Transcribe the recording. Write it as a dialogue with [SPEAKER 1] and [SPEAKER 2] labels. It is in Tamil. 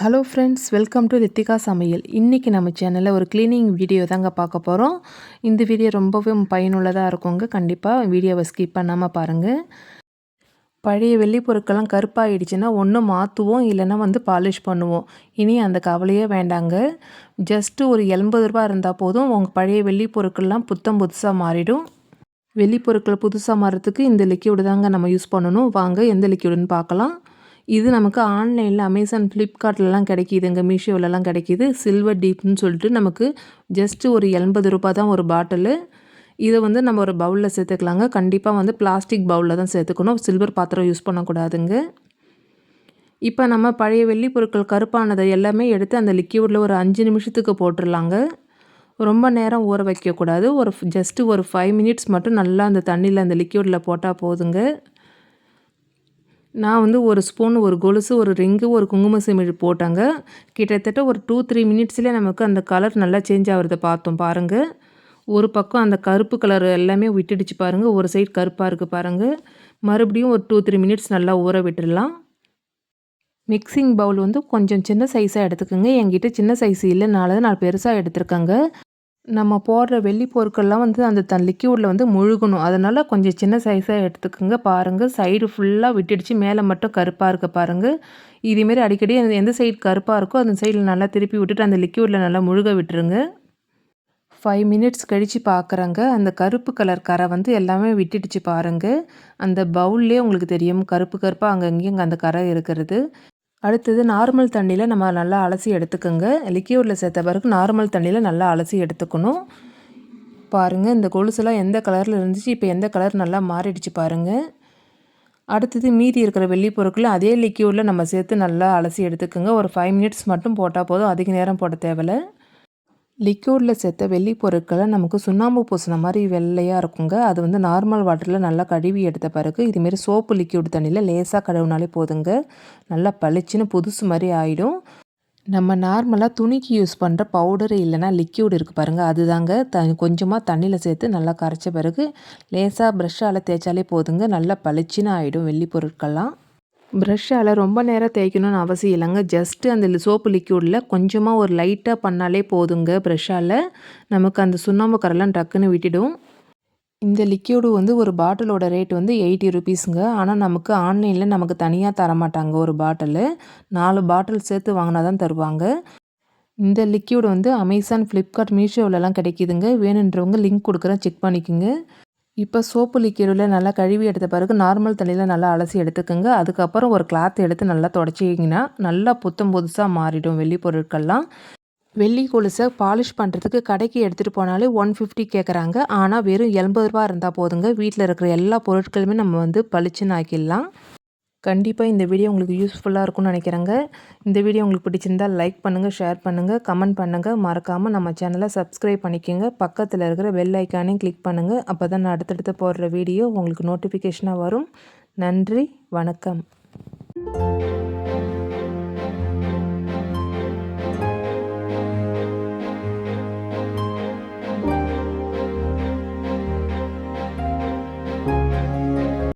[SPEAKER 1] Hello friends, welcome to Rithika சமையல். இன்றைக்கி நம்ம சேனலில் ஒரு க்ளீனிங் வீடியோ தாங்க பார்க்க போகிறோம். இந்த வீடியோ ரொம்பவே பயனுள்ளதாக இருக்குங்க. கண்டிப்பாக வீடியோவை ஸ்கிப் பண்ணாமல் பாருங்கள். பழைய வெள்ளி பொருட்கள்லாம் கருப்பாகிடுச்சுன்னா ஒன்று மாற்றுவோம், இல்லைன்னா பாலிஷ் பண்ணுவோம். இனி அந்த கவலையே வேண்டாங்க. ஜஸ்ட்டு ஒரு ரூ. 80 இருந்தால் போதும், உங்கள் பழைய வெள்ளி பொருட்கள்லாம் புத்தம் புதுசாக மாறிடும். வெள்ளி பொருட்கள் புதுசாக மாறுறதுக்கு இந்த லிக்யூடு தாங்க நம்ம யூஸ் பண்ணணும். வாங்க எந்த லிக்யூடுன்னு பார்க்கலாம். இது நமக்கு ஆன்லைனில் அமேசான், ஃப்ளிப்கார்ட்லலாம் கிடைக்கிதுங்க, மீஷோவிலலாம் கிடைக்கிது. சில்வர் டீப்னு சொல்லிட்டு நமக்கு ஜஸ்ட்டு ஒரு ரூ. 80 தான் ஒரு பாட்டிலு. இதை நம்ம ஒரு பவுலில் சேர்த்துக்கலாங்க. கண்டிப்பாக பிளாஸ்டிக் பவுலில் தான் சேர்த்துக்கணும். சில்வர் பாத்திரம் யூஸ் பண்ணக்கூடாதுங்க. இப்போ நம்ம பழைய வெள்ளி பொருட்கள் கருப்பானதை எல்லாமே எடுத்து அந்த லிக்யூடில் ஒரு 5 நிமிஷத்துக்கு போட்டுடலாங்க. ரொம்ப நேரம் ஊற வைக்கக்கூடாது. ஜஸ்ட்டு ஒரு 5 மினிட்ஸ் மட்டும் நல்லா அந்த தண்ணியில் அந்த லிக்யூடில் போட்டால் போதுங்க. நான் ஒரு ஸ்பூன், ஒரு கொலுசு, ஒரு ரிங்கு, ஒரு குங்கும சிமிழ் போட்டேங்க. கிட்டத்தட்ட ஒரு 2-3 மினிட்ஸ்லேயே நமக்கு அந்த கலர் நல்லா சேஞ்ச் ஆகிறத பார்த்தோம் பாருங்கள். ஒரு பக்கம் அந்த கருப்பு கலர் எல்லாமே விட்டுடுச்சு பாருங்கள். ஒரு சைடு கருப்பாக இருக்குது பாருங்கள். மறுபடியும் ஒரு 2-3 மினிட்ஸ் நல்லா ஊற விட்டுடலாம். மிக்சிங் பவுல் கொஞ்சம் சின்ன சைஸாக எடுத்துக்கோங்க. என்கிட்ட சின்ன சைஸ் இல்லைனால நான் பெருசாக எடுத்துருக்கேங்க. நம்ம போடுற வெள்ளி பொருட்கள்லாம் அந்த லிக்யூடில் முழுகணும். அதனால் கொஞ்சம் சின்ன சைஸாக எடுத்துக்கோங்க. பாருங்கள், சைடு ஃபுல்லாக விட்டுடுச்சு, மேலே மட்டும் கருப்பாக இருக்க பாருங்கள். இதேமாரி அடிக்கடி எந்த சைடு கருப்பாக இருக்கோ அந்த சைடில் நல்லா திருப்பி விட்டுட்டு அந்த லிக்யூடில் நல்லா முழுக விட்டுருங்க. 5 மினிட்ஸ் கழித்து பார்க்குறேங்க. அந்த கருப்பு கலர் கரை எல்லாமே விட்டுடுச்சு பாருங்கள். அந்த பவுல்லே உங்களுக்கு தெரியும், கருப்பு கருப்பாக அங்கங்கேயும் அந்த கரை இருக்கிறது. அடுத்தது நார்மல் தண்ணியில் நம்ம நல்லா அலசி எடுத்துக்கோங்க. லிக்யூடில் சேர்த்த பிறகு நார்மல் தண்ணியில் நல்லா அலசி எடுத்துக்கணும். பாருங்கள், இந்த கொலுசெல்லாம் எந்த கலரில் இருந்துச்சு, இப்போ எந்த கலர் நல்லா மாறிடுச்சு பாருங்கள். அடுத்தது மீதி இருக்கிற வெள்ளி பொருட்களை அதே லிக்யூடில் நம்ம சேர்த்து நல்லா அலசி எடுத்துக்கோங்க. ஒரு 5 மினிட்ஸ் மட்டும் போட்டால் போதும், அதிக நேரம் போட தேவையில்லை. லிக்யூடில் சேர்த்த வெள்ளி பொருட்களை நமக்கு சுண்ணாம்பு பூசின மாதிரி வெள்ளையாக இருக்குங்க. அது நார்மல் வாட்டரில் நல்லா கழுவி எடுத்த பிறகு இதுமாரி சோப்பு லிக்யூட் தண்ணியில் லேசாக கழுவினாலே போதுங்க. நல்லா பளிச்சுன்னு புதுசு மாதிரி ஆகிடும். நம்ம நார்மலாக துணிக்கு யூஸ் பண்ணுற பவுடர் இல்லைனா லிக்யூட் இருக்குது பாருங்கள், அதுதாங்க கொஞ்சமாக தண்ணியில் சேர்த்து நல்லா கரைச்ச பிறகு லேசாக ப்ரஷ்ஷால் தேய்ச்சாலே போதுங்க. நல்லா பளிச்சுன்னு ஆகிடும் வெள்ளி பொருட்கள்லாம். ப்ரஷ்ஷால் ரொம்ப நேரம் தேய்க்கணும்னு அவசியம் இல்லைங்க. ஜஸ்ட்டு அந்த சோப்பு லிக்யூடில் கொஞ்சமாக ஒரு லைட்டாக பண்ணாலே போதுங்க. ப்ரஷ்ஷால் நமக்கு அந்த சுண்ணாம்பு கரெல்லாம் டக்குன்னு விட்டுடும். இந்த லிக்யூடு ஒரு பாட்டிலோட ரேட் 80 ருபீஸுங்க. ஆனால் நமக்கு ஆன்லைனில் நமக்கு தனியாக தரமாட்டாங்க. ஒரு பாட்டிலு 4 பாட்டில் சேர்த்து வாங்கினா தான் தருவாங்க. இந்த லிக்யூடு அமேசான், ஃப்ளிப்கார்ட், மீஷோவிலலாம் கிடைக்கிதுங்க. வேணுன்றவங்க லிங்க் கொடுக்குறேன், செக் பண்ணிக்கோங்க. இப்போ சோப்பு லிக்யூடில் நல்லா கழுவி எடுத்த பிறகு நார்மல் தண்ணியில் நல்லா அலசி எடுத்துக்கோங்க. அதுக்கப்புறம் ஒரு கிளாத் எடுத்து நல்லா தொடச்சிங்கன்னா நல்லா புத்தம் புதுசாக மாறிடும் வெள்ளி பொருட்கள்லாம். வெள்ளி கொலுசை பாலிஷ் பண்ணுறதுக்கு கடைக்கு எடுத்துகிட்டு போனாலே 150 கேட்குறாங்க. ஆனால் வெறும் ரூ. 80 இருந்தால் போதுங்க. வீட்டில் இருக்கிற எல்லா பொருட்களுமே நம்ம பளிச்சுன்னு ஆக்கிடலாம். கண்டிப்பாக இந்த வீடியோ உங்களுக்கு யூஸ்ஃபுல்லாக இருக்கும்னு நினைக்கிறேங்க. இந்த வீடியோ உங்களுக்கு பிடிச்சிருந்தால் லைக் பண்ணுங்கள், ஷேர் பண்ணுங்கள், கமெண்ட் பண்ணுங்கள். மறக்காமல் நம்ம சேனலை சப்ஸ்கிரைப் பண்ணிக்கோங்க. பக்கத்தில் இருக்கிற பெல் ஐக்கானையும் கிளிக் பண்ணுங்கள். அப்போ தான் நான் அடுத்தடுத்து போடுற வீடியோ உங்களுக்கு நோட்டிஃபிகேஷனாக வரும். நன்றி, வணக்கம்.